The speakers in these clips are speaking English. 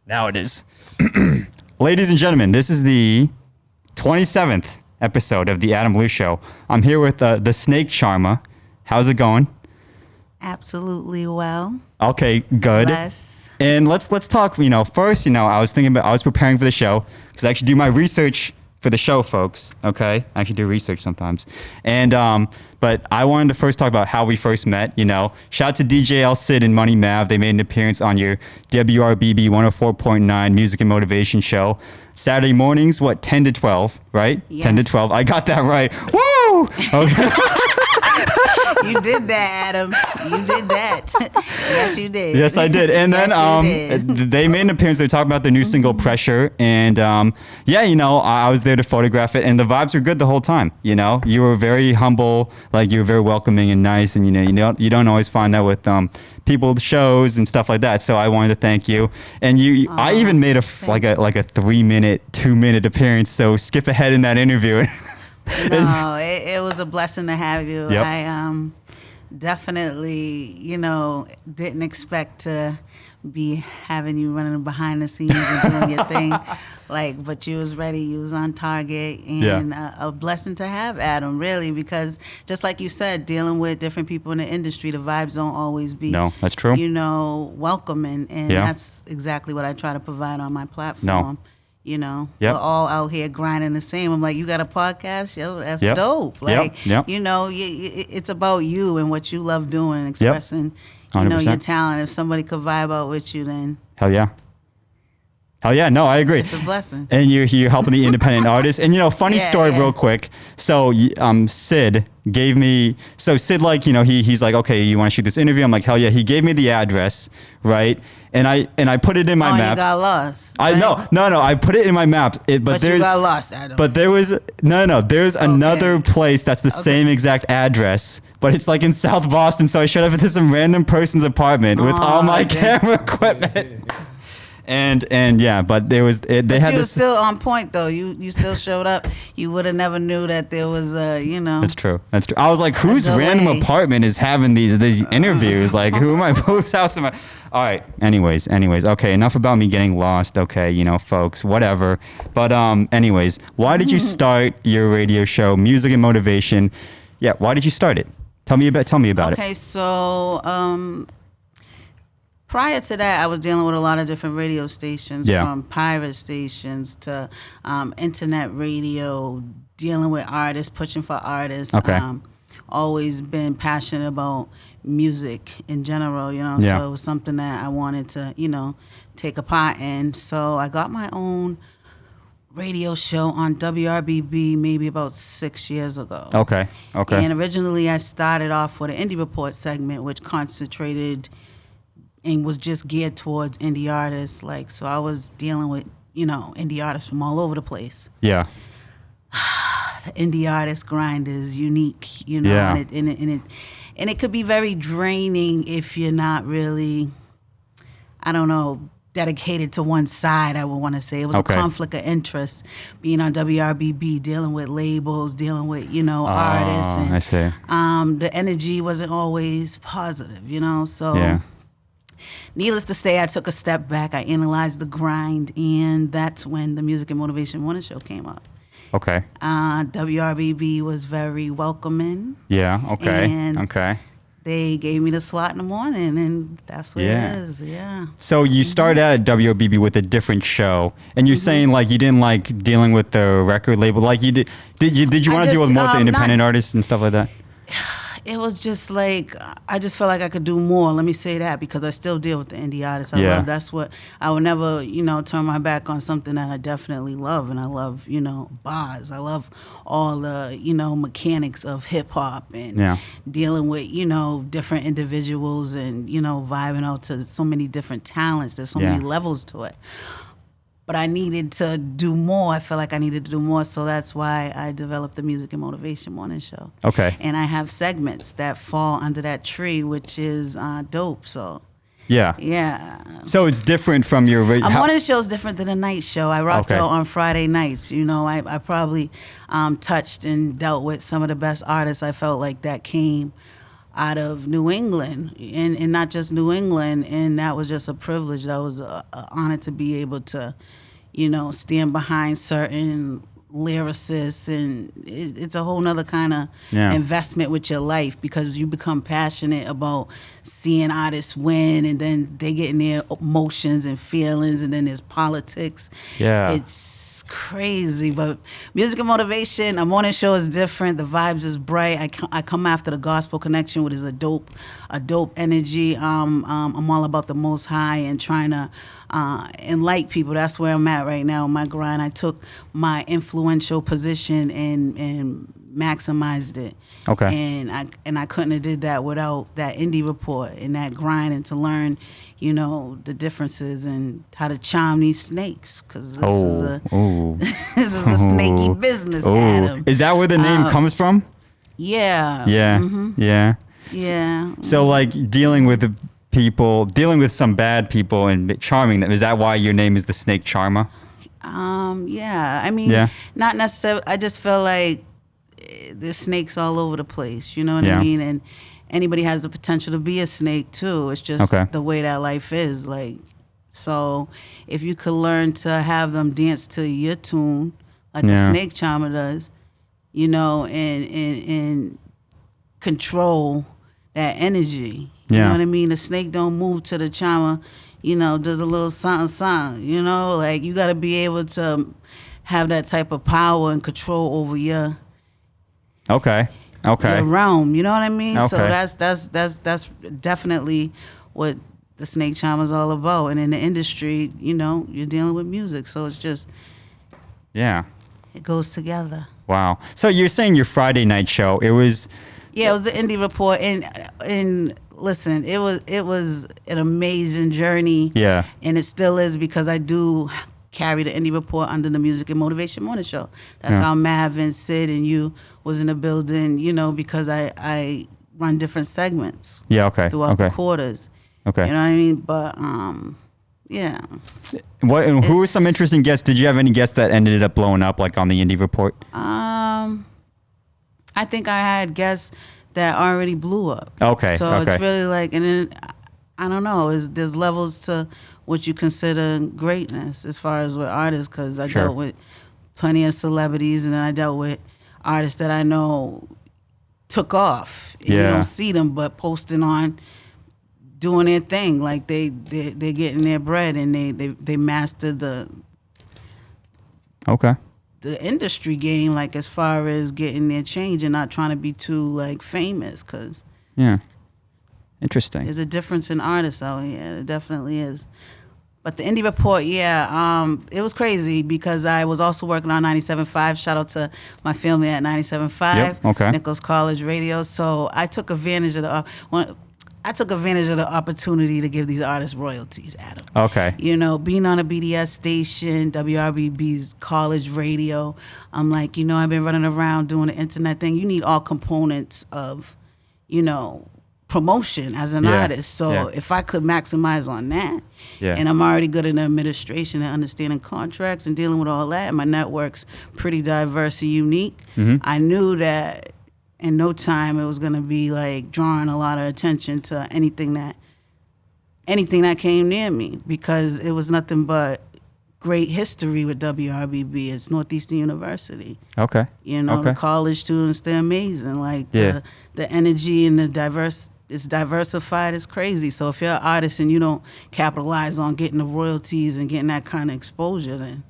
Now it is. Ladies and gentlemen, this is the 27th episode of the Adam Blue Show. I'm here with the Snake Charma. How's it going? Absolutely well. Okay, good. Bless. And let's talk, first, I was preparing for the show because I actually do my research for the show, folks. Okay? I actually do research sometimes. And but I wanted to first talk about how we first met, Shout out to DJ L. Sid and Money Mav. They made an appearance on your WRBB 104.9 Music and Motivation show. Saturday mornings, 10 to 12, right? Yes. 10 to 12. I got that right. Woo! Okay. You did that, Adam. You did that. Yes, you did. Yes, I did. And Yes, then they made an appearance. They talked about the new single Pressure. And I was there to photograph it. And the vibes were good the whole time. You were very humble, you were very welcoming and nice. And, you don't always find that with people shows and stuff like that. So I wanted to thank you. And I even made a 3-minute, 2-minute appearance. So skip ahead in that interview. No, it was a blessing to have you. Yep. I definitely, didn't expect to be having you running behind the scenes and doing your thing. But you was ready, you was on target, and a blessing to have, Adam, really, because just like you said, dealing with different people in the industry, the vibes don't always be, No, that's true. welcoming, and that's exactly what I try to provide on my platform. Yep. We're all out here grinding the same. I'm like, you got a podcast? Yo, that's Yep. dope. Yep. It's about you and what you love doing and expressing, 100%. your talent. If somebody could vibe out with you, then Hell yeah. No, I agree. it's a blessing. And you're helping the independent artists. And, funny story real quick. So Sid gave me, Sid, he's like, okay, you want to shoot this interview? I'm like, hell yeah. He gave me the address, right? And I put it in my maps. You got lost. Right? No. I put it in my maps. But you got lost, Adam. But there was there's another place that's the same exact address, but it's in South Boston. So I showed up at some random person's apartment with all my camera equipment. And but there was they had you this. was still on point though. You still showed up. You would have never knew that there was That's true. I was like, whose random apartment is having these interviews? Whose house am I? All right. Anyways. Okay. Enough about me getting lost. Okay. Folks. Whatever. But anyways, why did you start your radio show, Music and Motivation? Yeah. Why did you start it? Tell me about it. Okay. So prior to that, I was dealing with a lot of different radio stations, from pirate stations to internet radio, dealing with artists, pushing for artists. Okay. Always been passionate about music in general, so it was something that I wanted to, take a part in. So I got my own radio show on WRBB maybe about 6 years ago. Okay. And originally I started off with an Indie Report segment, which concentrated and was just geared towards indie artists. So I was dealing with, indie artists from all over the place. Yeah. The indie artist grind is unique, Yeah. and it could be very draining if you're not really, dedicated to one side. I would want to say it was a conflict of interest being on WRBB, dealing with labels, dealing with artists, and I see. the energy wasn't always positive, So. Yeah. Needless to say, I took a step back. I analyzed the grind, and that's when the Music and Motivation Morning Show came up. Okay. WRBB was very welcoming. Yeah. Okay. And okay. They gave me the slot in the morning, and that's what it is. Yeah. So you started out at WRBB with a different show, and you're saying you didn't like dealing with the record label, you did. Did you want to deal with more of the independent artists and stuff like that? It was just I just felt like I could do more. Let me say that, because I still deal with the indie artists. That's what I would never, turn my back on something that I definitely love. And I love, bars. I love all the, mechanics of hip hop and dealing with, different individuals and, vibing out to so many different talents. There's so many levels to it. But I needed to do more. I felt like I needed to do more, so that's why I developed the Music and Motivation Morning Show. Okay. And I have segments that fall under that tree, which is dope. So. Yeah. Yeah. So it's different from your. A morning show is different than a night show. I rocked out on Friday nights. I probably touched and dealt with some of the best artists. I felt like that came out of New England, and not just New England, and that was just a privilege. That was a honor to be able to, stand behind certain lyricists, and it's a whole nother kind of investment with your life, because you become passionate about seeing artists win, and then they get in their emotions and feelings, and then there's politics. Yeah. It's crazy, but Music and Motivation, a morning show is different. The vibes is bright. I come after the gospel connection, which is a dope energy. I'm all about the Most High and trying to enlighten people. That's where I'm at right now in my grind. I took my influential position and maximized it. Okay. And I couldn't have did that without that indie report and that grind, and to learn, the differences and how to charm these snakes, because this is a this is a snaky business, Adam. Is that where the name comes from? Yeah. Yeah. Mm-hmm. Yeah. Yeah. So like dealing with some bad people and charming them, is that why your name is the Snake Charma? Yeah. I mean, not necessarily. I just feel like there's snakes all over the place. You know what I mean? And anybody has the potential to be a snake too. It's just the way that life is. Like, so if you could learn to have them dance to your tune, like a snake charmer does, and control that energy. You know what I mean? The snake don't move to the charmer, does a little something, like you got to be able to have that type of power and control over your your realm. You know what I mean? Okay. So that's definitely what the snake charmer is all about. And in the industry, you're dealing with music, so it's just it goes together. Wow. So you're saying your Friday night show, it was it was the indie report, and listen, it was an amazing journey. Yeah. And it still is, because I do carry the indie report under the Music and Motivation Morning Show. That's how Mav and Sid and you was in the building, because I run different segments. Yeah, okay. Throughout the quarters. Okay. You know what I mean? But yeah. Who were some interesting guests? Did you have any guests that ended up blowing up, like on the indie report? I think I had guests that already blew up. Okay. So it's really like, and then I don't know, there's levels to what you consider greatness as far as with artists, because I dealt with plenty of celebrities, and then I dealt with artists that I know took off. And you don't see them, but posting on, doing their thing, like they're getting their bread, and they mastered the industry game, like as far as getting their change and not trying to be too like famous, because interesting. There's a difference in artists out here. It definitely is. But the indie report, it was crazy, because I was also working on 97.5. Shout out to my family at 97.5, Nichols College Radio. So I took advantage of the opportunity to give these artists royalties, Adam. Okay. Being on a BDS station, WRBB's college radio, I'm like, I've been running around doing the internet thing. You need all components of, promotion as an artist. So if I could maximize on that, and I'm already good in administration and understanding contracts and dealing with all that, and my network's pretty diverse and unique, I knew that in no time it was going to be like drawing a lot of attention to anything that came near me, because it was nothing but great history with WRBB. It's Northeastern University. Okay. The college students, they're amazing. Like the energy and it's diversified. It's crazy. So if you're an artist and you don't capitalize on getting the royalties and getting that kind of exposure, then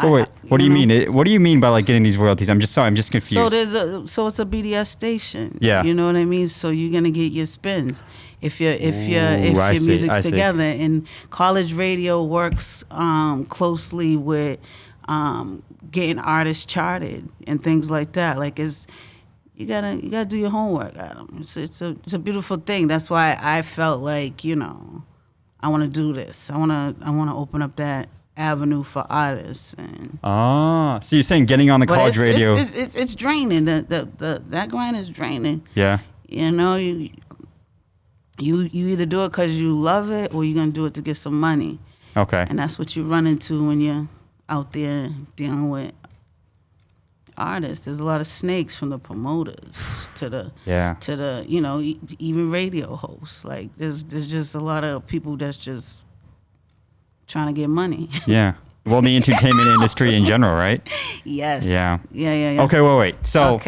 what do you mean? What do you mean by like getting these royalties? I'm just confused. So it's a BDS station. Yeah. You know what I mean? So you're gonna get your spins if your music's together. And college radio works closely with getting artists charted and things like that. Like you gotta do your homework, Adam. It's a beautiful thing. That's why I felt like, I want to do this. I want to open up that avenue for artists. And so you're saying getting on the college radio? It's draining. That grind is draining. Yeah. You either do it because you love it, or you're gonna do it to get some money. Okay. And that's what you run into when you're out there dealing with artists. There's a lot of snakes, from the promoters to the Yeah. to the even radio hosts. Like there's just a lot of people that's just trying to get money. Yeah. Well, the entertainment industry in general, right? Yes. Yeah. Yeah. Okay, wait. So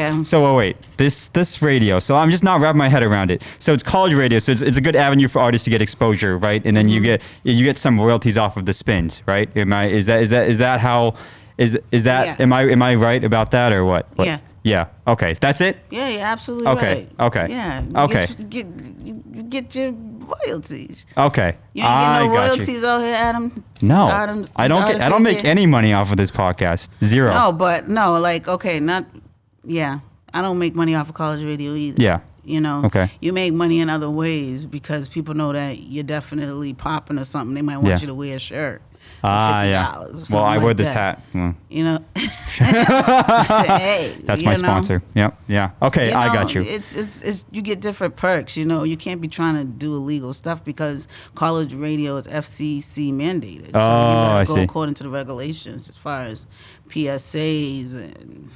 wait. This radio. So I'm just not wrapping my head around it. So it's college radio. So it's a good avenue for artists to get exposure, right? And then you get some royalties off of the spins, right? Is that how? Yeah. Am I right about that or what? Yeah. Yeah. Okay. That's it. Yeah, you're absolutely Okay. right. Okay. Yeah. Okay. You get your royalties. Okay. You ain't getting no royalties out here, Adam. No, Adam's, I don't make any money off of this podcast. Zero. No, like okay, not yeah. I don't make money off of college radio either. Yeah. Okay. You make money in other ways because people know that you're definitely popping or something. They might want you to wear a shirt. Yeah. Well, I wear this hat. Well. Hey, that's my sponsor. Yep. Yeah. Okay, I got you. It's you get different perks. You can't be trying to do illegal stuff because college radio is FCC mandated. So you gotta go according to the regulations as far as PSAs and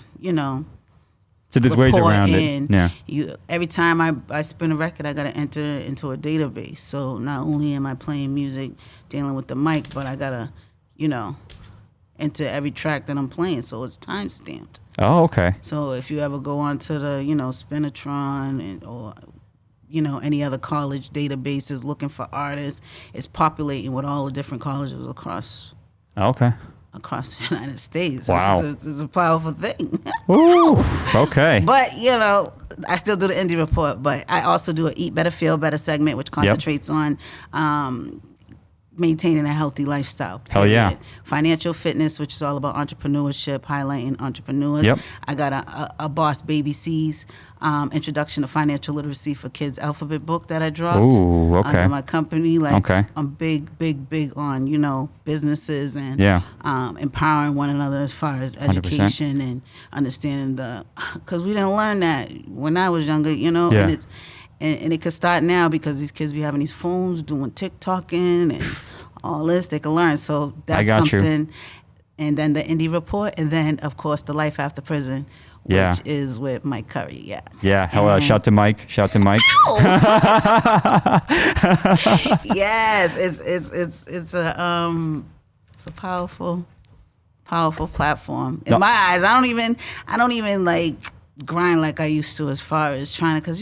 So there's ways around it. Yeah. Every time I spin a record, I got to enter into a database. So not only am I playing music, dealing with the mic, but I got to, enter every track that I'm playing. So it's time stamped. Oh, okay. So if you ever go onto the, Spinatron or any other college databases looking for artists, it's populating with all the different colleges across. Okay. Across the United States. Wow. It's a powerful thing. Ooh, okay. But, I still do the indie report, but I also do a Eat Better, Feel Better segment, which concentrates on maintaining a healthy lifestyle. Period. Hell yeah. Financial fitness, which is all about entrepreneurship, highlighting entrepreneurs. Yep. I got a Boss Baby C's Introduction to Financial Literacy for Kids alphabet book that I dropped. Ooh, okay. Under my company. Okay. I'm big on, businesses and yeah. Empowering one another as far as education 100%. And understanding because we didn't learn that when I was younger, Yeah. And it could start now because these kids be having these phones, doing TikToking and all this. They can learn. So that's something. And then the indie report, and then of course the Life After Prison, which is with Mike Curry. Yeah. Yeah. Hello. Shout to Mike. Yes, it's a powerful platform. In my eyes, I don't even like grind like I used to as far as trying to, because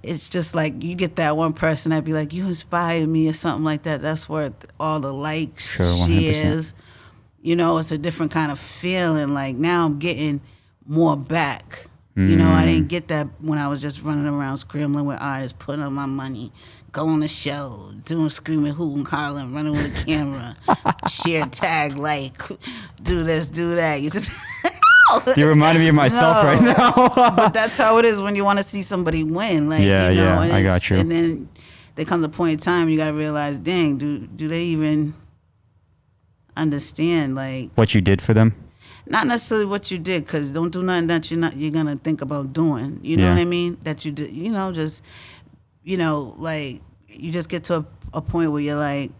it's just like you get that one person that be like, you inspire me or something like that. That's worth all the likes, shares. It's a different kind of feeling. Like now I'm getting more back. I didn't get that when I was just running around scrambling with artists, putting up my money, going to show, doing screaming, hooting, hollering, running with a camera, share tag, like, do this, do that. You just... You reminded me of myself right now. But that's how it is when you want to see somebody win. Like, I got you. And then there comes a point in time you got to realize, dang, do they even understand like what you did for them? Not necessarily what you did, because don't do nothing that you're gonna think about doing. You know what I mean? That you did. Like you just get to a point where you're like,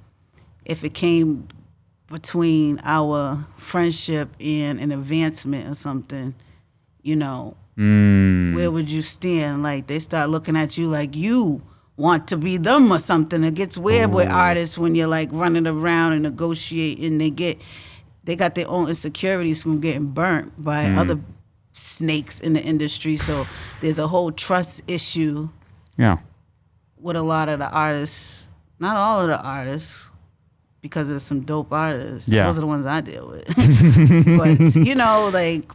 if it came between our friendship and an advancement or something, where would you stand? Like they start looking at you like you want to be them or something. It gets weird with artists when you're like running around and negotiating. They got their own insecurities from getting burnt by other snakes in the industry. So there's a whole trust issue. Yeah. With a lot of the artists, not all of the artists, because there's some dope artists. Yeah. Those are the ones I deal with. But, like...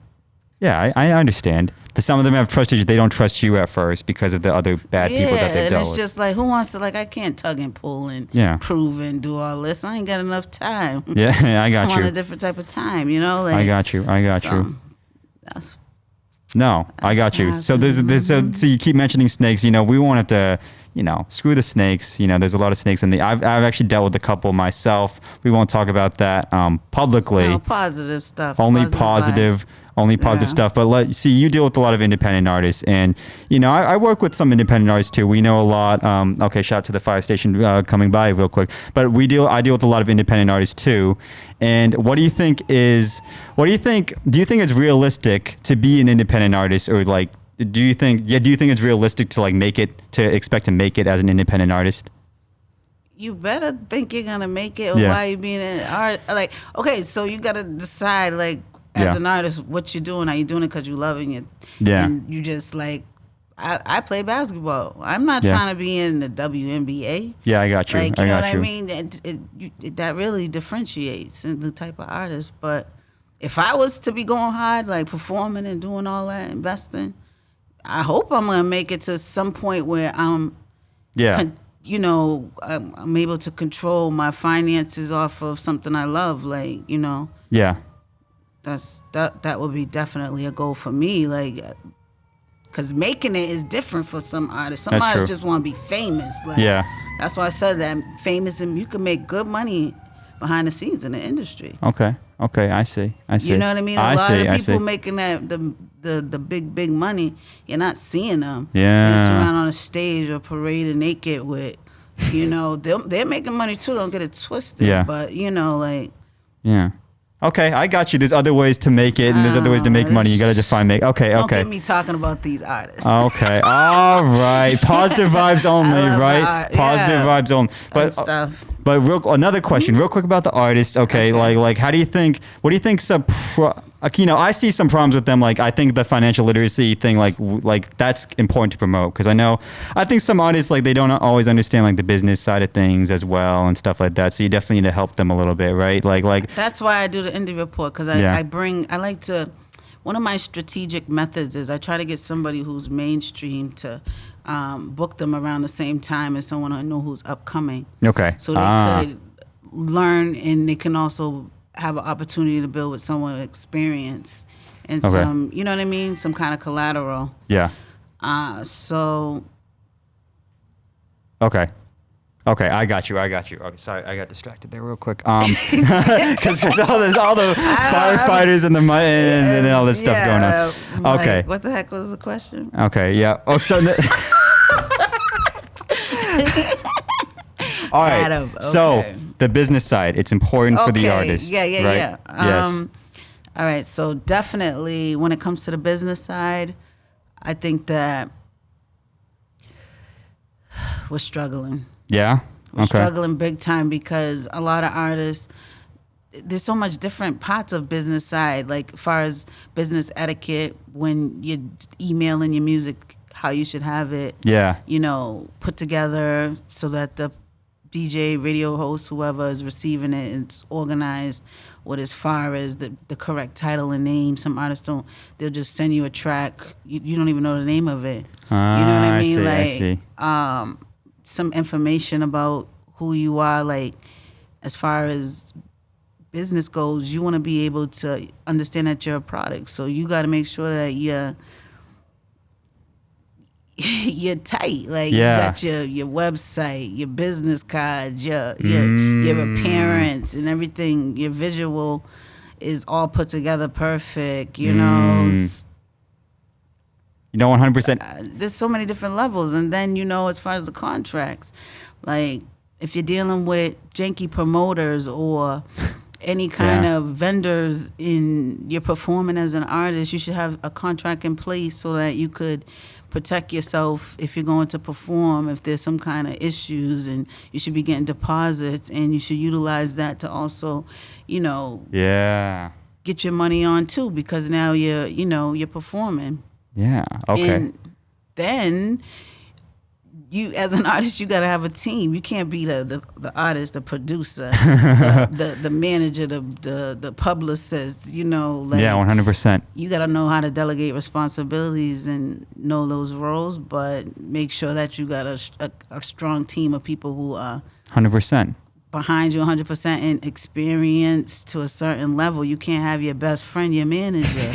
Yeah, I understand. Some of them have trusted you. They don't trust you at first because of the other bad people that they've dealt with. And it's just like, who wants to... Like, I can't tug and pull and prove and do all this. I ain't got enough time. Yeah, I got you. I'm on a different type of time, Like, I got you. I got you. I got you. So so you keep mentioning snakes. We won't have to... screw the snakes. There's a lot of snakes I've actually dealt with a couple myself. We won't talk about that publicly. No, positive stuff. Only positive. only positive Yeah. stuff. But see, you deal with a lot of independent artists, and I work with some independent artists too. We know a lot. Okay, shout out to the fire station coming by real quick. But I deal with a lot of independent artists too. And what do you think? Do you think it's realistic to be an independent artist, or like, do you think it's realistic to expect to make it as an independent artist? You better think you're gonna make it, or Yeah. why you being an art? Like, okay, so you gotta decide, like, as an artist, what you're doing. Are you doing it because you love it? And you just like, I play basketball. I'm not trying to be in the WNBA. Yeah, I got you. Like, you know what I mean? That really differentiates in the type of artist. But if I was to be going hard, like performing and doing all that, investing, I hope I'm gonna make it to some point where I'm I'm able to control my finances off of something I love. Like, Yeah. that would be definitely a goal for me. Like, because making it is different for some artists. Some That's artists true. just want to be famous. Like, Yeah. that's why I said that famous, and you can make good money behind the scenes in the industry. Okay. I see. You know what I mean? A lot of people see. making that the big money, you're not seeing them. Yeah. Dancing around on a stage or parading naked with, they're making money too. Don't get it twisted. Yeah. But Yeah. Okay, I got you. There's other ways to make it, and there's other ways to make money. You gotta define make. Okay. Don't get me talking about these artists. Okay. All right. Positive vibes only, I love right? the art. Positive Yeah. vibes only. And stuff. But another question, real quick about the artist. Okay, Okay. like how do you think? What do you think? I see some problems with them. Like, I think the financial literacy thing, like that's important to promote, because I think some artists, like, they don't always understand like the business side of things as well and stuff like that. So you definitely need to help them a little bit, right? Like That's why I do the indie report, because one of my strategic methods is I try to get somebody who's mainstream to book them around the same time as someone I know who's upcoming. Okay. So they could learn, and they can also have an opportunity to build with someone with experience and some, you know what I mean? Some kind of collateral. Yeah. So. Okay, I got you. Okay, sorry, I got distracted there real quick. Because there's all the firefighters and and all this stuff going on. Okay. Like, what the heck was the question? Okay, yeah. Oh, so. All right. Adam, okay. So the business side, it's important for the artist. Yeah. Right? Yes. All right. So definitely, when it comes to the business side, I think that we're struggling. Yeah. We're Okay. struggling big time, because a lot of artists, there's so much different parts of business side, like as far as business etiquette, when you're emailing your music, how you should have it, Yeah. put together so that the DJ, radio host, whoever is receiving it, it's organized with as far as the correct title and name. Some artists they'll just send you a track. You don't even know the name of it. You know what I mean? I see. Some information about who you are, like as far as business goes, you want to be able to understand that you're a product. So you got to make sure that you're tight. Like, you got your website, your business cards, your appearance and everything. Your visual is all put together perfect. 100%. There's so many different levels. And then, as far as the contracts, like if you're dealing with janky promoters or any kind of vendors you're performing as an artist, you should have a contract in place so that you could protect yourself if you're going to perform, if there's some kind of issues, and you should be getting deposits, and you should utilize that to also, get your money on too, because now you're performing. Yeah. Okay. And then you, as an artist, you got to have a team. You can't be the artist, the producer, the manager, the publicist. Yeah, 100%. You got to know how to delegate responsibilities and know those roles, but make sure that you got a strong team of people who are 100%. behind you 100% in experience to a certain level. You can't have your best friend your manager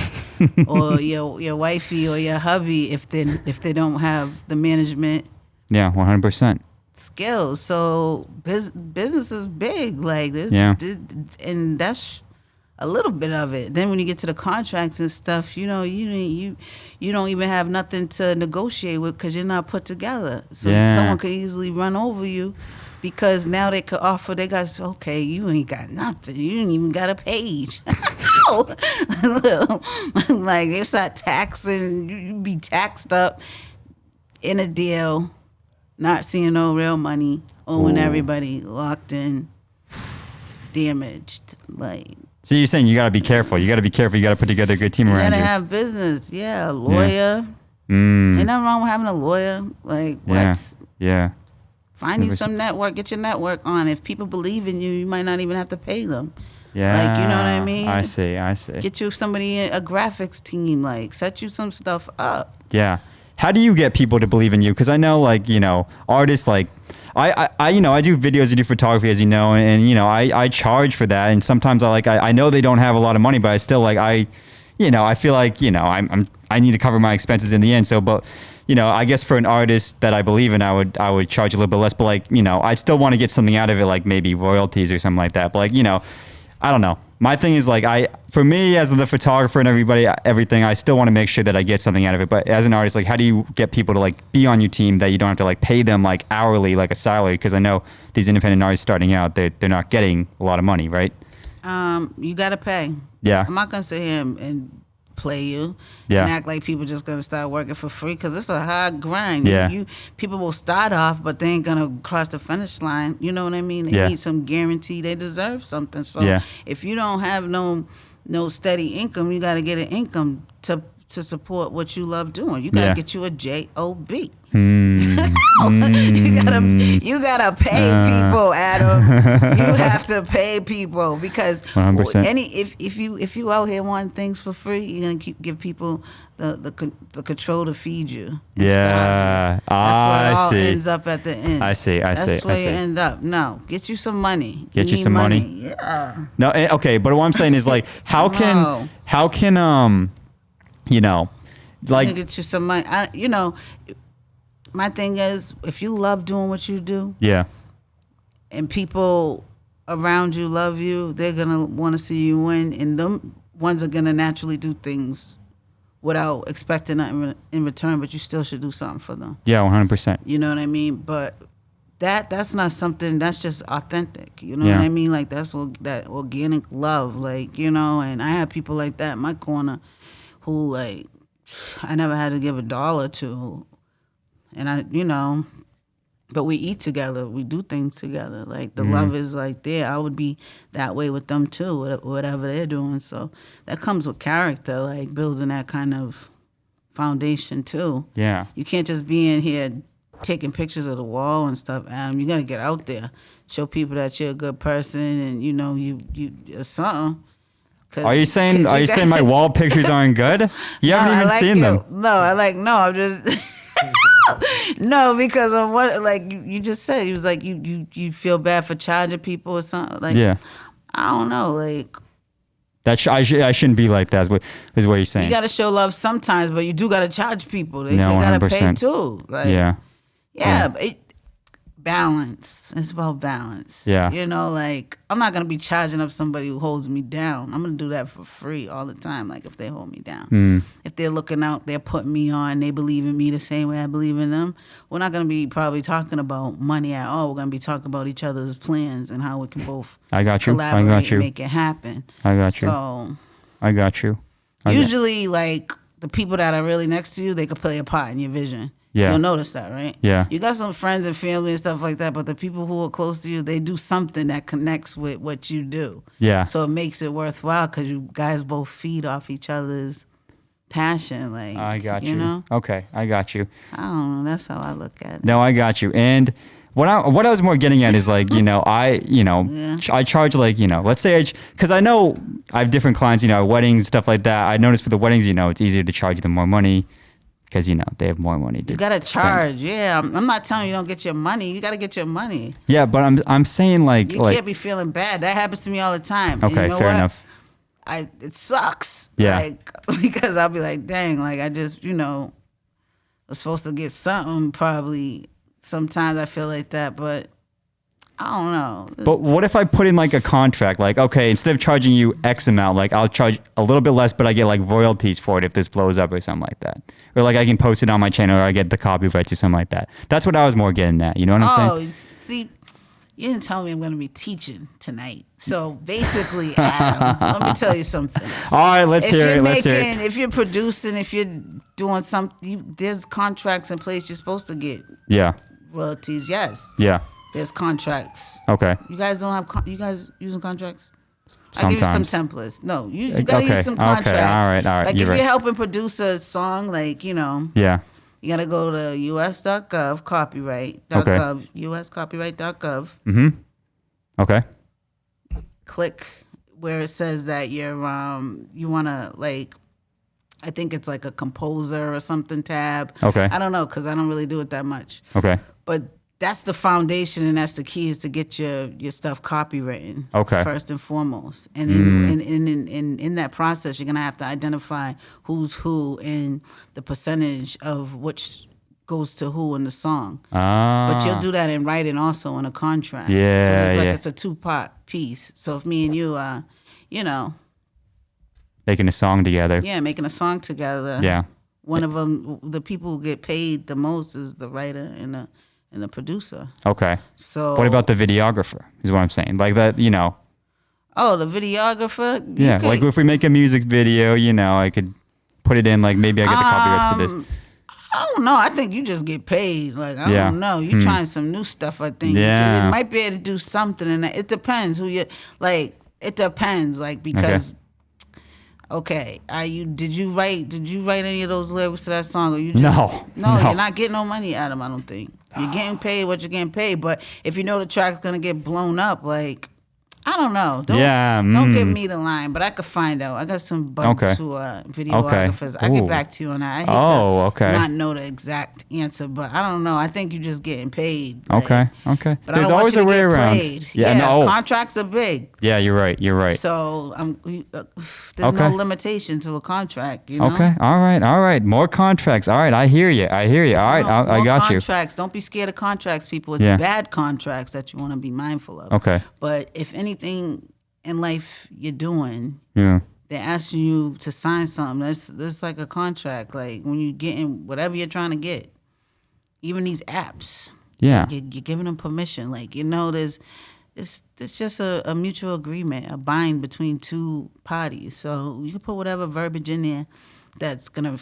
or your wifey or your hubby if they don't have the management. Yeah, 100%. Skills. So business is big, like this. Yeah. And that's a little bit of it. Then when you get to the contracts and stuff, you don't even have nothing to negotiate with because you're not put together. So someone could easily run over you because now they could offer. They got okay, you ain't got nothing. You ain't even got a page. Like it's not taxing. You be taxed up in a deal, not seeing no real money, owing everybody, locked in, damaged, like. So you're saying you got to be careful. You got to be careful. You got to put together a good team around you. You got to have business. Yeah, a lawyer. Ain't nothing wrong with having a lawyer. Like, what? Yeah. Find you some network. Get your network on. If people believe in you, you might not even have to pay them. Yeah. Like, you know what I mean? I see. Get you somebody, a graphics team. Like, set you some stuff up. Yeah. How do you get people to believe in you? Because I know, like, you know, artists, like, I you know, I do videos, I do photography, as you know, and you know, I charge for that, and sometimes I know they don't have a lot of money, but I still I feel like, you know, I need to cover my expenses in the end. So, but you know, I guess for an artist that I believe in, I would charge a little bit less, but like, you know, I still want to get something out of it, like maybe royalties or something like that. But like, you know, I don't know. My thing is like for me as the photographer and everything, I still want to make sure that I get something out of it. But as an artist, like how do you get people to like be on your team that you don't have to like pay them like hourly, like a salary? Because I know these independent artists starting out, they're not getting a lot of money, right? You gotta pay. Yeah. I'm not gonna sit here and play you and act like people just gonna start working for free because it's a hard grind. Yeah. People will start off, but they ain't gonna cross the finish line. You know what I mean? They need some guarantee. They deserve something. So if you don't have no steady income, you gotta get an income to support what you love doing. You gotta get you a job. You gotta pay people, Adam. You have to pay people because 100%. if you out here wanting things for free, you're gonna give people the control to feed you. Yeah, that's where it all ends up at the end. I see. That's where you end up. No, get you some money. Get you some money. Yeah. No, okay, but what I'm saying is like, how can you know, like get you some money. You know. My thing is, if you love doing what you do, and people around you love you, they're gonna want to see you win, and them ones are gonna naturally do things without expecting nothing in return. But you still should do something for them. Yeah, 100%. You know what I mean? But that's not something that's just authentic. You know what I mean? Like that's that organic love, like, you know. And I have people like that in my corner who like I never had to give $1 to. And you know, but we eat together, we do things together. Like the love is like there. I would be that way with them too, whatever they're doing. So that comes with character, like building that kind of foundation too. Yeah, you can't just be in here taking pictures of the wall and stuff. Adam, you gotta get out there, show people that you're a good person, and you know you something. Are you saying my wall pictures aren't good? You haven't even seen them. I'm just. No, because of what, like you just said, it was like you feel bad for charging people or something. Like, I don't know, like that. I shouldn't be like that. Is what you're saying. You got to show love sometimes, but you do got to charge people. They got to pay too. Like, but balance. It's about balance. Yeah. You know, like I'm not gonna be charging up somebody who holds me down. I'm gonna do that for free all the time. Like if they hold me down, if they're looking out, they're putting me on, they believe in me the same way I believe in them. We're not gonna be probably talking about money at all. We're gonna be talking about each other's plans and how we can both collaborate and make it happen. I got you. So I got you. Usually, like the people that are really next to you, they could play a part in your vision. Yeah. You'll notice that, right? Yeah. You got some friends and family and stuff like that, but the people who are close to you, they do something that connects with what you do. Yeah. So it makes it worthwhile because you guys both feed off each other's passion. Like, I got you. You know? Okay, I got you. I don't know. That's how I look at it. No, I got you. And what I was more getting at is like, I charge like, let's say, because I know I have different clients, weddings, stuff like that. I noticed for the weddings, it's easier to charge them more money. Because, they have more money. You got to charge. Yeah. I'm not telling you don't get your money. You got to get your money. Yeah, but I'm saying like... You can't be feeling bad. That happens to me all the time. Okay, fair enough. It sucks. Yeah. Like, because I'll be like, dang, like I just, was supposed to get something probably. Sometimes I feel like that, but I don't know. But what if I put in like a contract, like, okay, instead of charging you X amount, like I'll charge a little bit less, but I get like royalties for it if this blows up or something like that. Or like I can post it on my channel or I get the copyrights or something like that. That's what I was more getting at. You know what I'm saying? See, you didn't tell me I'm going to be teaching tonight. So basically, Adam, let me tell you something. All right, let's hear it. If you're producing, if you're doing something, there's contracts in place. You're supposed to get royalties. Yes. Yeah. There's contracts. Okay. You guys don't have, you guys using contracts? Sometimes. I'll give you some templates. No, you got to use some contracts. Okay, all right. Like if you're helping produce a song, like, you know. Yeah. You got to go to us.gov, copyright.gov, Okay. uscopyright.gov. Mm-hmm. Okay. Click where it says that you're, you want to, like, I think it's like a composer or something tab. Okay. I don't know because I don't really do it that much. Okay. But that's the foundation and that's the key is to get your stuff copywritten. Okay. First and foremost. And in that process, you're going to have to identify who's who and the percentage of which goes to who in the song. But you'll do that in writing also in a contract. Yeah. So it's like it's a two-part piece. So if me and you are, you know. Making a song together. Yeah, making a song together. Yeah. One of them, the people who get paid the most is the writer and the producer. Okay. So what about the videographer? Is what I'm saying. Like that, you know. Oh, the videographer? Yeah, like if we make a music video, you know, I could put it in, like maybe I get the copyrights to this. I don't know. I think you just get paid. Like, I don't know. You're trying some new stuff, I think. Yeah. You might be able to do something. And it depends who you, like, it depends. Like, because, okay, did you write any of those lyrics to that song? Or you just, no, you're not getting no money out of them, I don't think. You're getting paid what you're getting paid. But if you know the track's going to get blown up, like, I don't know. Don't give me the line, but I could find out. I got some buds who are videographers. I'll get back to you on that. I hate to not know the exact answer, but I don't know. I think you're just getting paid. Like, okay. But There's always a way around. Paid. Yeah, contracts are big. Yeah, you're right. So there's no limitation to a contract, you know? Okay, all right. More contracts. All right, I hear you. All right, I got you. Contracts. Don't be scared of contracts, people. It's bad contracts that you want to be mindful of. Okay. But if anything in life you're doing, they're asking you to sign something. That's like a contract. Like when you're getting whatever you're trying to get, even these apps. Yeah, you're giving them permission. Like, you know, it's just a mutual agreement, a bind between two parties. So you can put whatever verbiage in there that's gonna,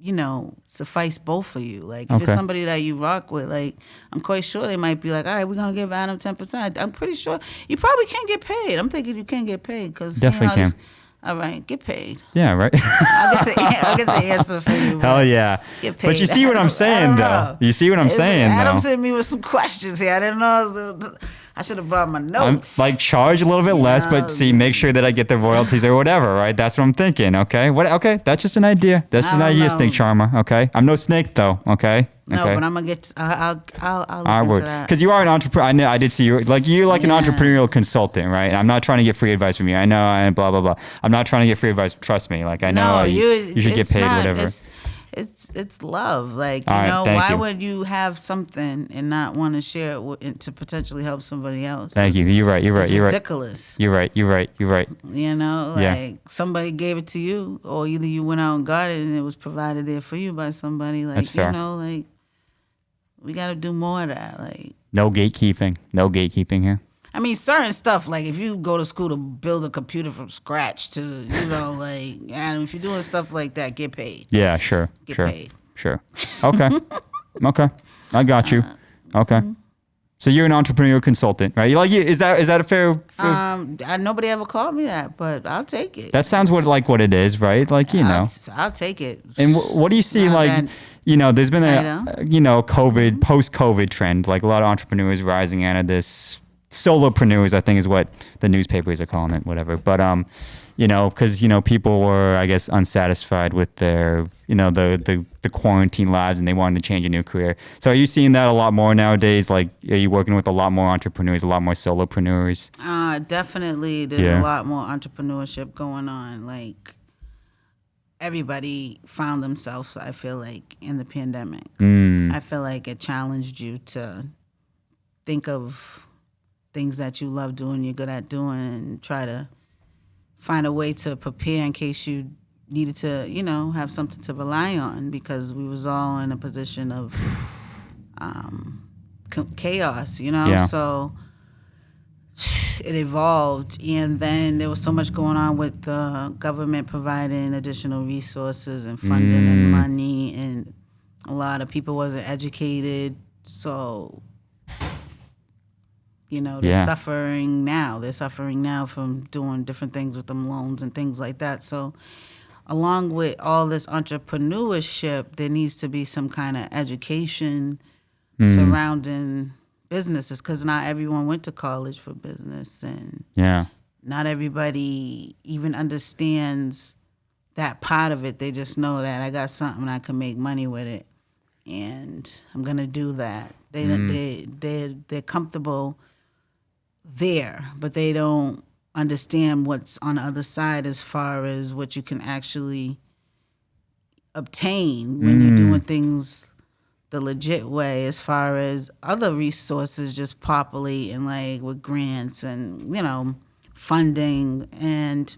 you know, suffice both of you. Like if it's somebody that you rock with, like I'm quite sure they might be like, all right, we're gonna give Adam 10%. I'm pretty sure you probably can get paid. I'm thinking you can get paid because definitely can. All right, get paid. Yeah, right. I'll get the answer for you. Hell yeah. Get paid. But you see what I'm saying, though. You see what I'm saying, though. Adam sent me with some questions here. I didn't know. I should have brought my notes. Like charge a little bit less, but make sure that I get the royalties or whatever, right? That's what I'm thinking. Okay. Okay. That's just an idea. That's just an idea, Snake Charma. Okay. I'm no snake though. Okay. No, but I'm gonna get. I'll look into that. Because you are an entrepreneur. I did see you. Like you're like an entrepreneurial consultant, right? I'm not trying to get free advice from you. I know. I blah blah blah. I'm not trying to get free advice. Trust me. Like I know you should get paid. Whatever. It's love. Like, you know, why would you have something and not want to share it to potentially help somebody else? Thank you. You're right. It's ridiculous. You're right. You know, like somebody gave it to you, or either you went out and got it and it was provided there for you by somebody. Like, that's fair. You know, like we got to do more of that. Like no gatekeeping here. I mean, certain stuff, like if you go to school to build a computer from scratch to, you know, like, and if you're doing stuff like that, get paid. Yeah, sure. Get paid. Sure. Okay. Okay. I got you. Okay. So you're an entrepreneurial consultant, right? Like, is that a fair? Nobody ever called me that, but I'll take it. That sounds what it is, right? Like, you know. I'll take it. And what do you see, you know, there's been post-COVID trend, like a lot of entrepreneurs rising out of this. Solopreneurs, I think, is what the newspapers are calling it, whatever. But you know, because you know, people were, I guess, unsatisfied with their, you know, the quarantine lives, and they wanted to change a new career. So, are you seeing that a lot more nowadays? Like, are you working with a lot more entrepreneurs, a lot more solopreneurs? Definitely, there's a lot more entrepreneurship going on. Like, everybody found themselves, I feel like, in the pandemic. I feel like it challenged you to think of things that you love doing, you're good at doing, and try to find a way to prepare in case you needed to, have something to rely on, because we was all in a position of chaos, Yeah. So it evolved, and then there was so much going on with the government providing additional resources and funding and money, and a lot of people wasn't educated, so they're suffering now. They're suffering now from doing different things with them loans and things like that. So along with all this entrepreneurship, there needs to be some kind of education surrounding businesses, because not everyone went to college for business, and not everybody even understands that part of it. They just know that I got something I can make money with it, and I'm gonna do that. They're comfortable there, but they don't understand what's on the other side as far as what you can actually obtain when you're doing things the legit way, as far as other resources just populate, and like with grants and funding, and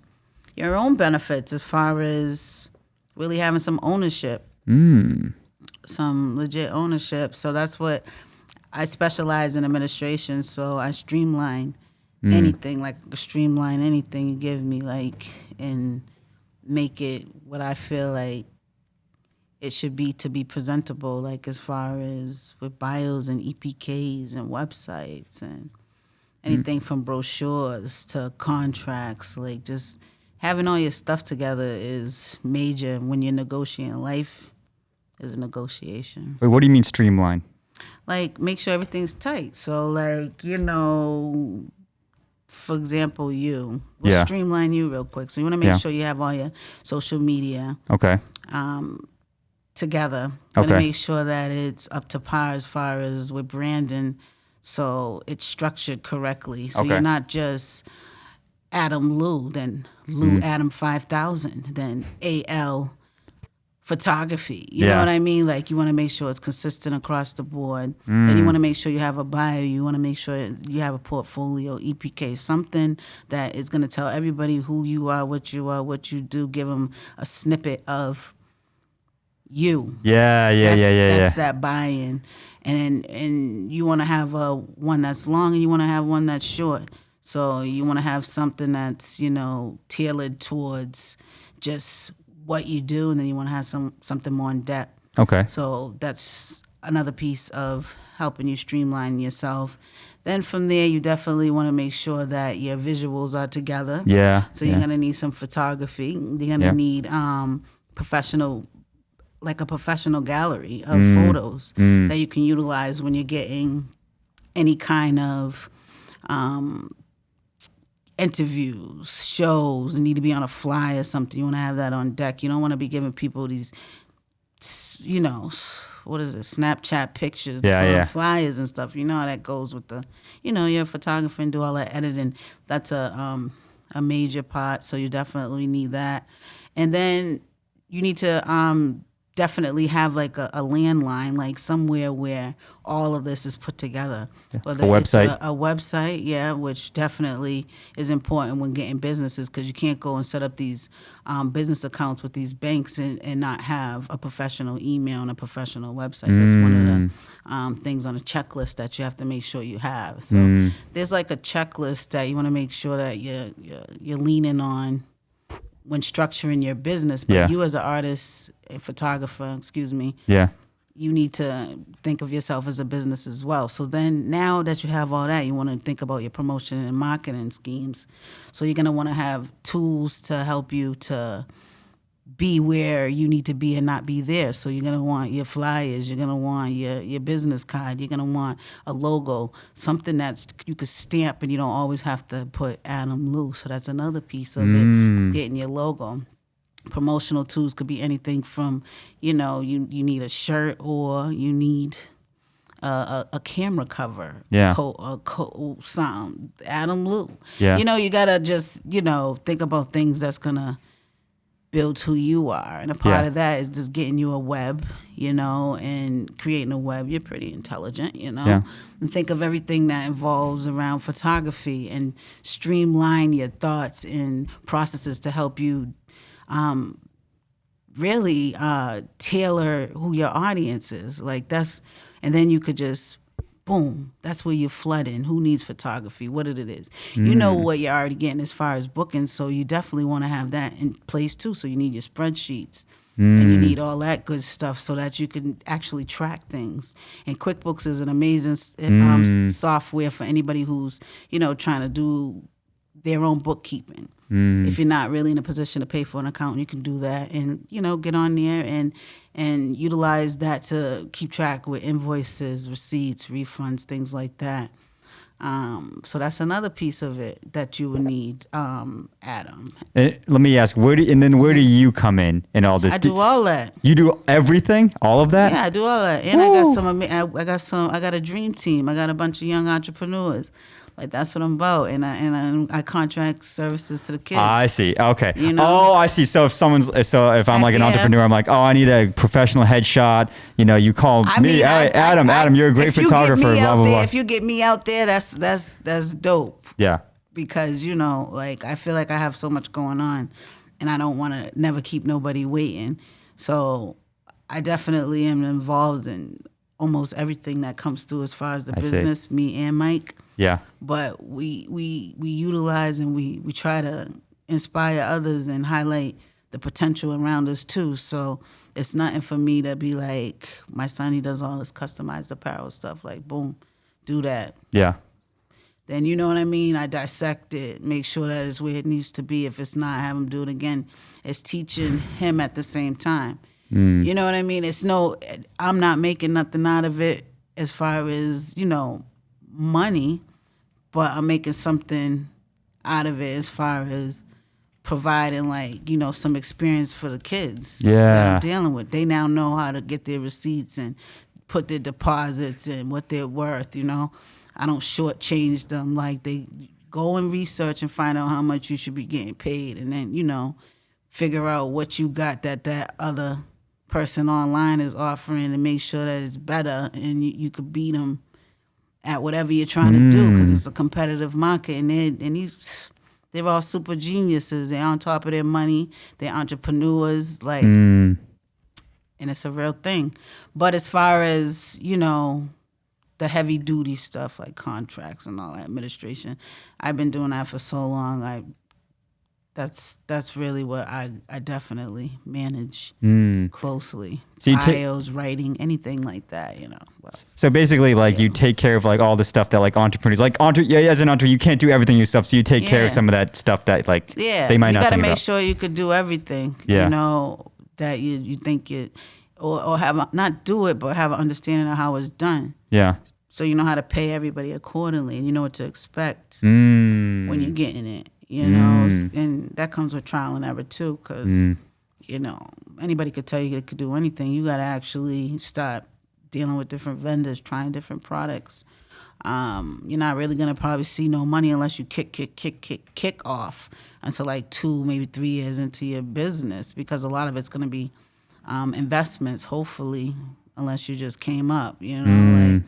your own benefits as far as really having some ownership, some legit ownership. So that's what I specialize in, administration. So I streamline anything, streamline anything you give me, and make it what I feel like it should be to be presentable, as far as with bios and EPKs and websites and anything from brochures to contracts. Just having all your stuff together is major when you're negotiating. Life is a negotiation. Wait, what do you mean streamline? Make sure everything's tight. So, for example, we'll streamline you real quick. So you want to make sure you have all your social media. Okay. Together. You want to make sure that it's up to par as far as with branding, so it's structured correctly. So you're not just Adam Lou, then Lou Adam 5000, then AL photography. You know what I mean? You want to make sure it's consistent across the board. Then you want to make sure you have a bio. You want to make sure you have a portfolio, EPK, something that is going to tell everybody who you are, what you do. Give them a snippet of you. That's that buy-in. And you want to have one that's long, and you want to have one that's short. So you want to have something that's, tailored towards just what you do, and then you want to have something more in depth. Okay. So that's another piece of helping you streamline yourself. Then from there, you definitely want to make sure that your visuals are together. Yeah. So you're going to need some photography. You're going to need professional, a professional gallery of photos that you can utilize when you're getting any kind of interviews, shows, need to be on a fly or something. You want to have that on deck. You don't want to be giving people these, what is it, Snapchat pictures, flyers and stuff. You know how that goes with the, you're a photographer and do all that editing. That's a major part, so you definitely need that. And then you need to definitely have a landline, somewhere where all of this is put together. Whether a website. It's a website, which definitely is important when getting businesses, because you can't go and set up these business accounts with these banks and not have a professional email and a professional website. That's one of the things on a checklist that you have to make sure you have. So there's a checklist that you want to make sure that you're leaning on when structuring your business. But you as an artist, a photographer, you need to think of yourself as a business as well. So then now that you have all that, you want to think about your promotion and marketing schemes. So you're going to want to have tools to help you to be where you need to be and not be there. So you're going to want your flyers, you're going to want your business card, you're going to want a logo, something that's you could stamp and you don't always have to put Adam Lou. So that's another piece of it, getting your logo. Promotional tools could be anything from, you need a shirt, or you need a camera cover. Sound Adam Lou. You gotta just think about things that's gonna build who you are, and a part of that is just getting you a web, you know, and creating a web, you're pretty intelligent, you know. Yeah. And think of everything that involves around photography and streamline your thoughts and processes to help you really tailor who your audience is. Like that's, and then you could just, boom, that's where you flood in. Who needs photography? What it is. You know what you're already getting as far as bookings, so you definitely want to have that in place too. So you need your spreadsheets. And you need all that good stuff so that you can actually track things. And QuickBooks is an amazing software for anybody who's, you know, trying to do their own bookkeeping. If you're not really in a position to pay for an accountant, you can do that and, you know, get on there and utilize that to keep track with invoices, receipts, refunds, things like that. So that's another piece of it that you would need, Adam. Let me ask, where do you come in all this? I do all that. You do everything, all of that? Yeah, I do all that, and I got a dream team. I got a bunch of young entrepreneurs. Like that's what I'm about, and I contract services to the kids. I see. Okay. You know? Oh, I see. So if I'm like an entrepreneur, I'm like, oh, I need a professional headshot. You know, you call me, Adam, you're a great photographer. Blah blah blah. If you get me out there, that's dope. Yeah. Because you know, like I feel like I have so much going on, and I don't want to never keep nobody waiting. So I definitely am involved in almost everything that comes through as far as the business. Me and Mike. Yeah. But we utilize and we try to inspire others and highlight the potential around us too. So it's nothing for me to be like, my son, he does all this customized apparel stuff. Like, boom, do that. Yeah. Then you know what I mean? I dissect it, make sure that it's where it needs to be. If it's not, have him do it again. It's teaching him at the same time. You know what I mean? I'm not making nothing out of it as far as, you know, money, but I'm making something out of it as far as providing, like, you know, some experience for the kids that I'm dealing with. They now know how to get their receipts and put their deposits and what they're worth, you know. I don't shortchange them. Like, they go and research and find out how much you should be getting paid, and then, you know, figure out what you got that other person online is offering and make sure that it's better and you could beat them at whatever you're trying to do, because it's a competitive market, and they're all super geniuses. They're on top of their money. They're entrepreneurs, like, and it's a real thing. But as far as, you know, the heavy duty stuff like contracts and all that administration, I've been doing that for so long. That's really what I definitely manage closely. So Bios, writing, anything like that, you know. Well, so basically, like, you take care of like all the stuff that like entrepreneurs, like as an entrepreneur, you can't do everything yourself. So you take care of some of that stuff that like they might not think about. You got to make sure you could do everything. Yeah. You know, that you think it, or have not do it, but have an understanding of how it's done. Yeah. So you know how to pay everybody accordingly, and you know what to expect when you're getting it. You know, and that comes with trial and error too, because, you know, anybody could tell you they could do anything. You got to actually start dealing with different vendors, trying different products. You're not really going to probably see no money unless you kick off until like 2, maybe 3 years into your business, because a lot of it's going to be investments, hopefully, unless you just came up, you know, like.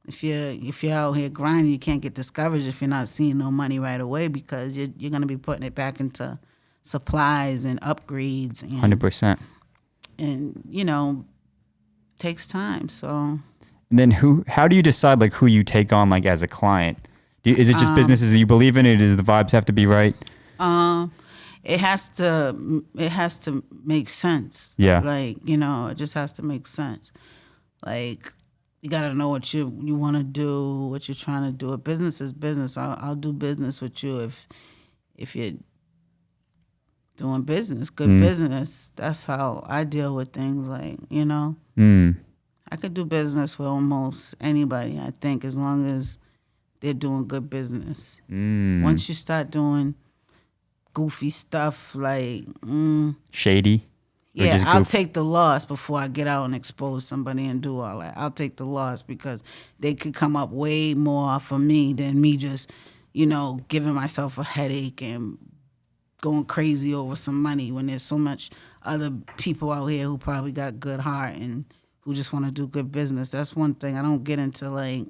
If you're out here grinding, you can't get discouraged if you're not seeing no money right away, because you're gonna be putting it back into supplies and upgrades. 100%. And you know, takes time. So. And then how do you decide like who you take on like as a client? Is it just businesses that you believe in? Does the vibes have to be right? It has to make sense. Yeah. Like, you know, it just has to make sense. Like, you got to know what you want to do, what you're trying to do. A business is business. I'll do business with you if you're doing business, good business. That's how I deal with things, like, you know. I could do business with almost anybody, I think, as long as they're doing good business. Once you start doing goofy stuff like... shady? Yeah, I'll take the loss before I get out and expose somebody and do all that. I'll take the loss, because they could come up way more for me than me just, you know, giving myself a headache and going crazy over some money, when there's so much other people out here who probably got good heart and who just want to do good business. That's one thing. I don't get into like,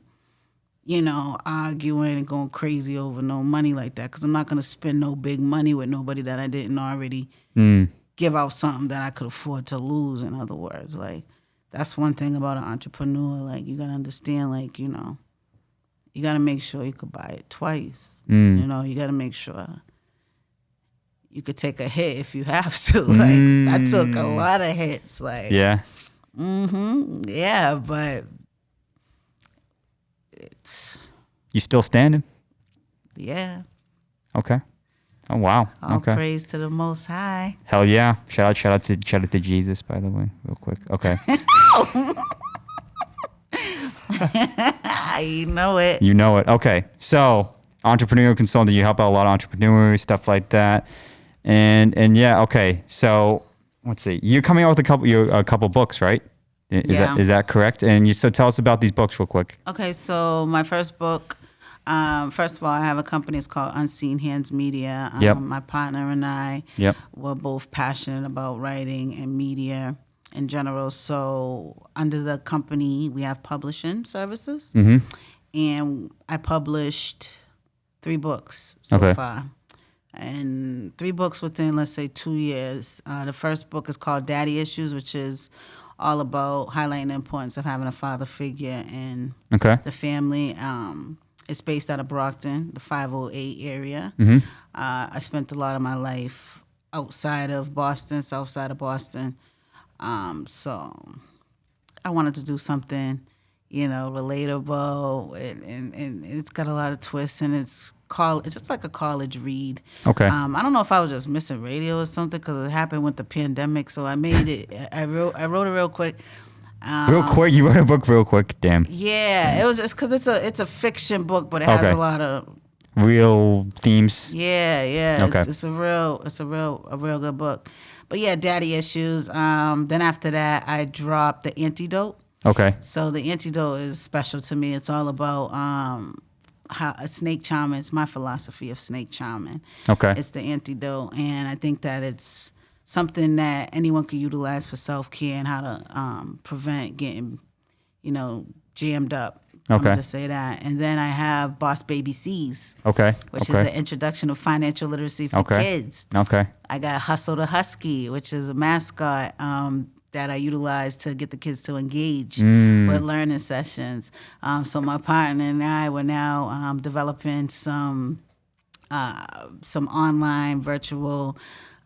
arguing and going crazy over no money like that, because I'm not going to spend no big money with nobody that I didn't already give out something that I could afford to lose. In other words, like, that's one thing about an entrepreneur. Like, you got to understand, like, you got to make sure you could buy it twice. You got to make sure you could take a hit if you have to. Like, I took a lot of hits. Like, yeah. Yeah, but it's... You still standing? Yeah. Okay. Oh, wow. All okay. praise to the Most High. Hell yeah. Shout out to Jesus, by the way, real quick. Okay. You know it. You know it. Okay. So, entrepreneurial consultant, you help out a lot of entrepreneurs, stuff like that. And yeah, okay. So, let's see. You're coming out with a couple books, right? Is that correct? And so tell us about these books real quick. Okay, so my first book, first of all, I have a company. It's called Unseen Hands Media. My partner and I were both passionate about writing and media in general. So under the company, we have publishing services. And I published 3 books so far. And 3 books within, let's say, 2 years. The first book is called Daddy Issues, which is all about highlighting the importance of having a father figure in the family. It's based out of Brockton, the 508 area. I spent a lot of my life outside of Boston, south side of Boston. So I wanted to do something, relatable, and it's got a lot of twists, and it's just like a college read. Okay. I don't know if I was just missing radio or something, because it happened with the pandemic. So I made it. I wrote it real quick. Real quick, you wrote a book real quick. Damn. Yeah, it was just because it's a fiction book, but it has a lot of real themes. Yeah. Okay. It's a real good book. But yeah, Daddy Issues. Then after that, I dropped The Antidote. Okay. So The Antidote is special to me. It's all about how a snake charmer. It's my philosophy of snake charming. Okay. It's the antidote, and I think that it's something that anyone can utilize for self-care and how to prevent getting, jammed up. Okay. I'm going to say that. And then I have Boss Baby C's. Okay. Which is an introduction to financial literacy for kids. Okay. I got Hustle the Husky, which is a mascot that I utilize to get the kids to engage with learning sessions. So my partner and I were now developing some online virtual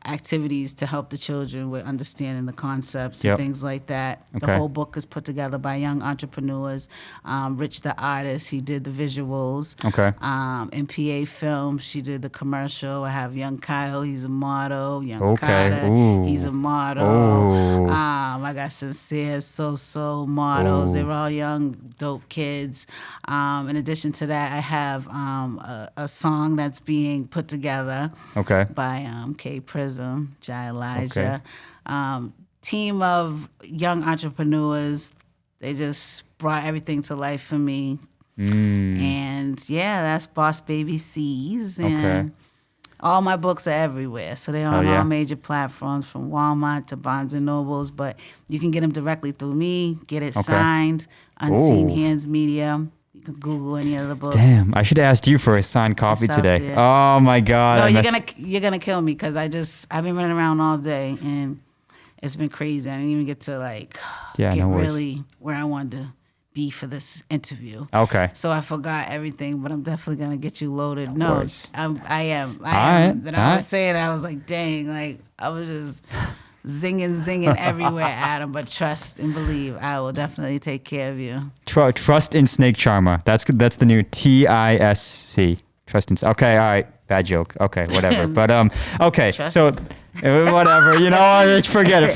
activities to help the children with understanding the concepts and things like that. Okay. The whole book is put together by young entrepreneurs. Rich, the artist, he did the visuals. Okay. MPA Films, she did the commercial. I have young Kyle, he's a model. Young Carter, he's a model. I got Sincere, So models. They were all young, dope kids. In addition to that, I have a song that's being put together by K Prism, Jai Elijah. Team of young entrepreneurs. They just brought everything to life for me. And yeah, that's Boss Baby C's. And all my books are everywhere. So they're on all major platforms, from Walmart to Barnes & Nobles. But you can get them directly through me, get it signed, Unseen Hands Media. You can Google any of the books. Damn, I should have asked you for a signed copy today. There. Oh my God. No, you're gonna kill me, because I've been running around all day and it's been crazy. I didn't even get to get really where I wanted to be for this interview. Okay. So I forgot everything, but I'm definitely gonna get you loaded. Of No, course. I am. Then I was saying, I was like, dang, I was just zinging everywhere, Adam. But trust and believe, I will definitely take care of you. Trust in Snake Charma. That's the new TISC. Trust in. Okay, all right. Bad joke. Okay, whatever. But okay. Trust. So whatever. Forget it.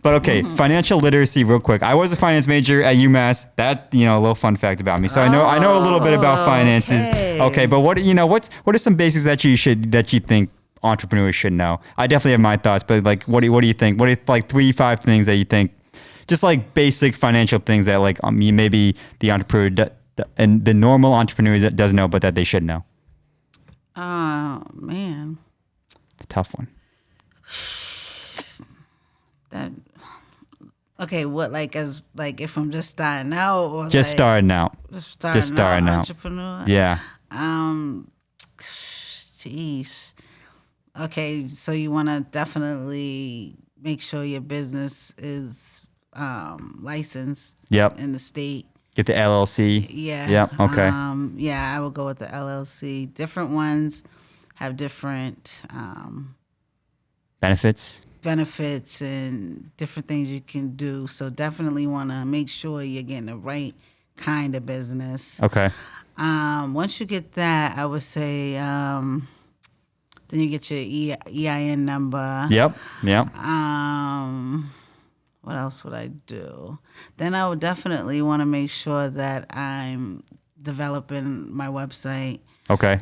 But okay, financial literacy, real quick. I was a finance major at UMass. That a little fun fact about me. So I know a little bit about finances. Okay, but what are some basics that you think entrepreneurs should know? I definitely have my thoughts, but what do you think? What are 3-5 things that you think, just like basic financial things that maybe the entrepreneur and the normal entrepreneur that doesn't know, but that they should know? Oh man, it's a tough one. That Okay, what as if I'm just starting out or Just starting out. just starting out entrepreneur? Yeah. Jeez. Okay, so you want to definitely make sure your business is licensed Yep. in the state. Get the LLC. Yeah. Yep. Okay. Yeah, I would go with the LLC. Different ones have different benefits and different things you can do. So definitely want to make sure you're getting the right kind of business. Okay. Once you get that, I would say then you get your EIN number. Yep. What else would I do? Then I would definitely want to make sure that I'm developing my website. Okay.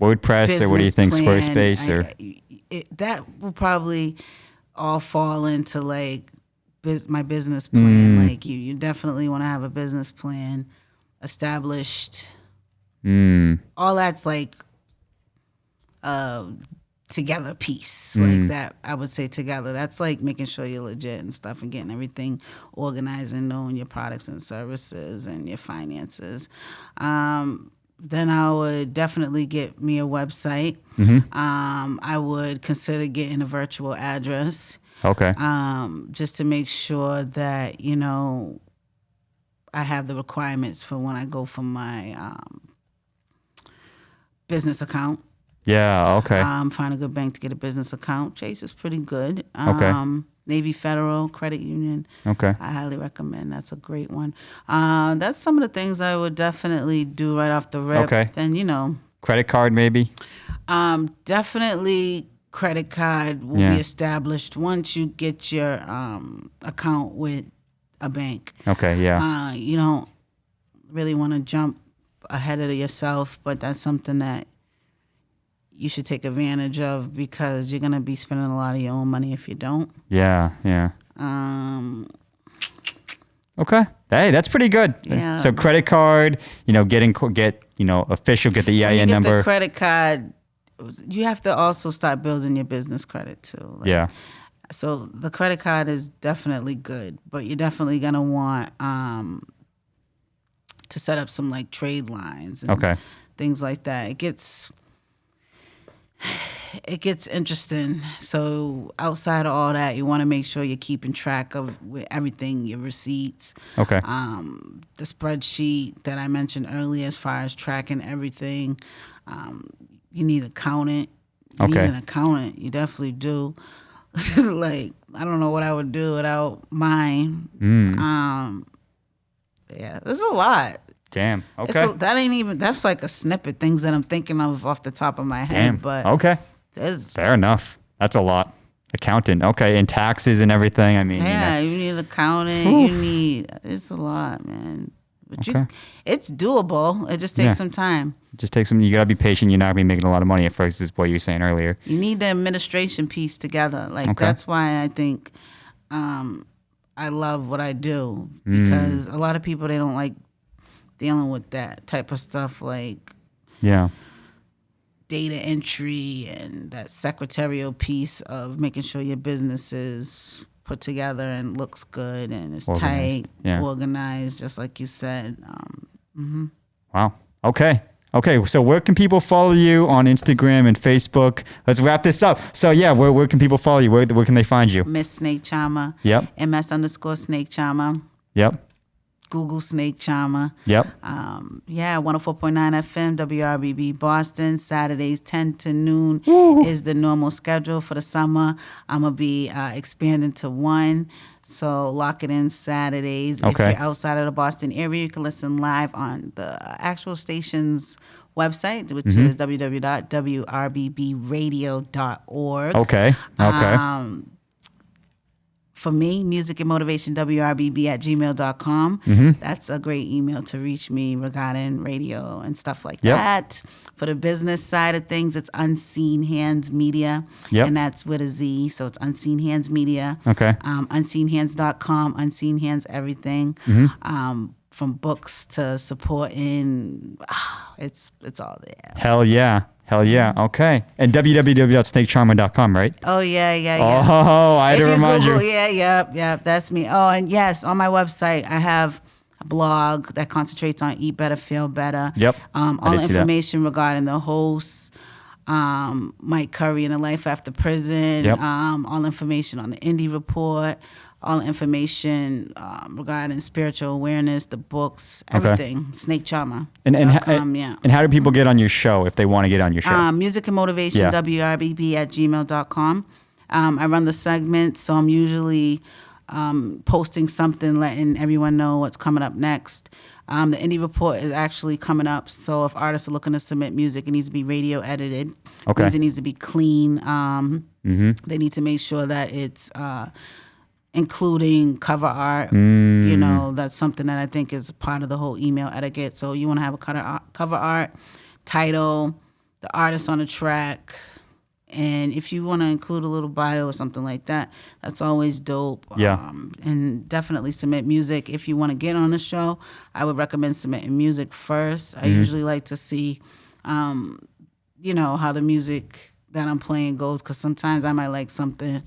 WordPress or what do you think? Plan. Squarespace or that will probably all fall into like my business plan. Like you definitely want to have a business plan established. All that's like together piece like that. I would say together. That's like making sure you're legit and stuff and getting everything organized and knowing your products and services and your finances. Then I would definitely get me a website. I would consider getting a virtual address. Okay. Just to make sure that, I have the requirements for when I go for my business account. Yeah, okay. Find a good bank to get a business account. Chase is pretty good. Okay. Navy Federal Credit Union. Okay. I highly recommend. That's a great one. That's some of the things I would definitely do right off the rip. Okay. Then, credit card maybe? Definitely credit card will be established once you get your account with a bank. Okay, yeah. You don't really want to jump ahead of yourself, but that's something that you should take advantage of because you're going to be spending a lot of your own money if you don't. Yeah. Okay. Hey, that's pretty good. Yeah. So credit card, get official, get the EIN number. The credit card, you have to also start building your business credit too. Yeah. So the credit card is definitely good, but you're definitely going to want to set up some like trade lines and things like that. It gets interesting. So outside of all that, you want to make sure you're keeping track of everything, your receipts. Okay. The spreadsheet that I mentioned earlier as far as tracking everything. You need an accountant. You need an accountant. You definitely do. Like, I don't know what I would do without mine. Yeah, there's a lot. Damn. Okay. That's like a snippet, things that I'm thinking of off the top of my head. Damn. But okay. Fair enough. That's a lot. Accountant. Okay. And taxes and everything. I mean, yeah, you need an accountant. It's a lot, man. But it's doable. It just takes some time. You gotta be patient. You're not gonna be making a lot of money at first, is what you were saying earlier. You need the administration piece together. Like that's why I think I love what I do. Because a lot of people, they don't like dealing with that type of stuff, like data entry and that secretarial piece of making sure your business is put together and looks good and it's tight, organized, just like you said. Wow. Okay. So where can people follow you on Instagram and Facebook? Let's wrap this up. So where can people follow you? Where can they find you? Miss Snake Charma. Yep. MS_Snake Charma. Yep. Google Snake Charma. Yep. 104.9 FM, WRBB Boston. Saturdays 10 to noon is the normal schedule for the summer. I'm going to be expanding to 1. So lock it in Saturdays. If you're outside of the Boston area, you can listen live on the actual station's website, which is www.wrbbradio.org. Okay. For me, music and motivation, wrbb@gmail.com. That's a great email to reach me regarding radio and stuff like that. For the business side of things, it's Unseen Hands Media, and that's with a Z, so it's Unseen Hands Media. Okay. Unseenhands.com, Unseen Hands everything. From books to supporting, it's all there. Hell yeah. Hell yeah. Okay. And www.snakecharma.com, right? Oh yeah. Oh, I had to remind Google, you. yep, that's me. Oh, and yes, on my website I have a blog that concentrates on eat better, feel better. Yep. All I the did see that. information regarding the hosts, Mike Curry and the Life After Prison. Yep. All information on the Indie Report. All information regarding spiritual awareness, the books, everything. Snake Charma. And yeah. and how do people get on your show if they want to get on your show? Music and Motivation, Yeah. WRBB@gmail.com. I run the segment, so I'm usually posting something, letting everyone know what's coming up next. The Indie Report is actually coming up, so if artists are looking to submit music, it needs to be radio edited. Okay. It needs to be clean. They need to make sure that it's including cover art. You know, that's something that I think is part of the whole email etiquette. So you want to have a cover art, title, the artist on the track, and if you want to include a little bio or something like that, that's always dope. Yeah. And definitely submit music. If you want to get on the show, I would recommend submitting music first. I usually like to see, you know, how the music that I'm playing goes, because sometimes I might like something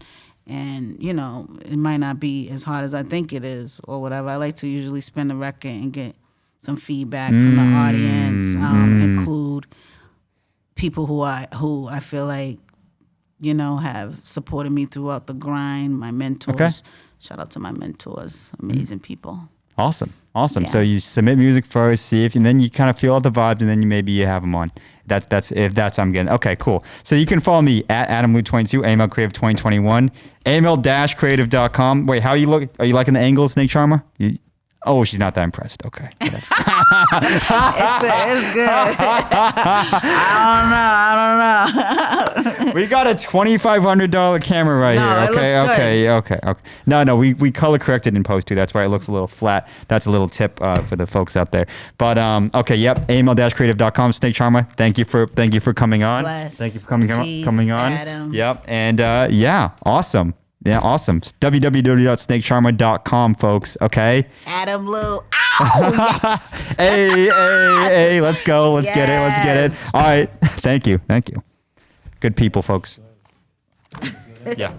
and, you know, it might not be as hard as I think it is or whatever. I like to usually spin the record and get some feedback from the audience, include people who I feel like, you know, have supported me throughout the grind, my mentors. Okay. Shout out to my mentors, amazing people. Awesome. Yeah. So you submit music first, see if, and then you kind of feel out the vibes, and then you have them on. That's I'm getting. Okay, cool. So you can follow me at AdamLou22, AML Creative 2021, AML-creative.com. Wait, how you look? Are you liking the angle, Snake Charma? Oh, she's not that impressed. Okay. It's good. I don't know. We got a $2,500 camera right No, here. it looks Okay. No, we color corrected in post too. That's why it looks a little flat. That's a little tip for the folks out there. But okay, yep. AML-creative.com. Snake Charma. Thank you for coming on. Bless. Thank you for coming on. Adam. Yep. And yeah, awesome. Yeah, awesome. www.snakecharma.com, folks. Okay. Adam Lou. Ow! Yes. Hey, let's go. Let's get it. Yes. All right. Thank you. Good people, folks. Yeah.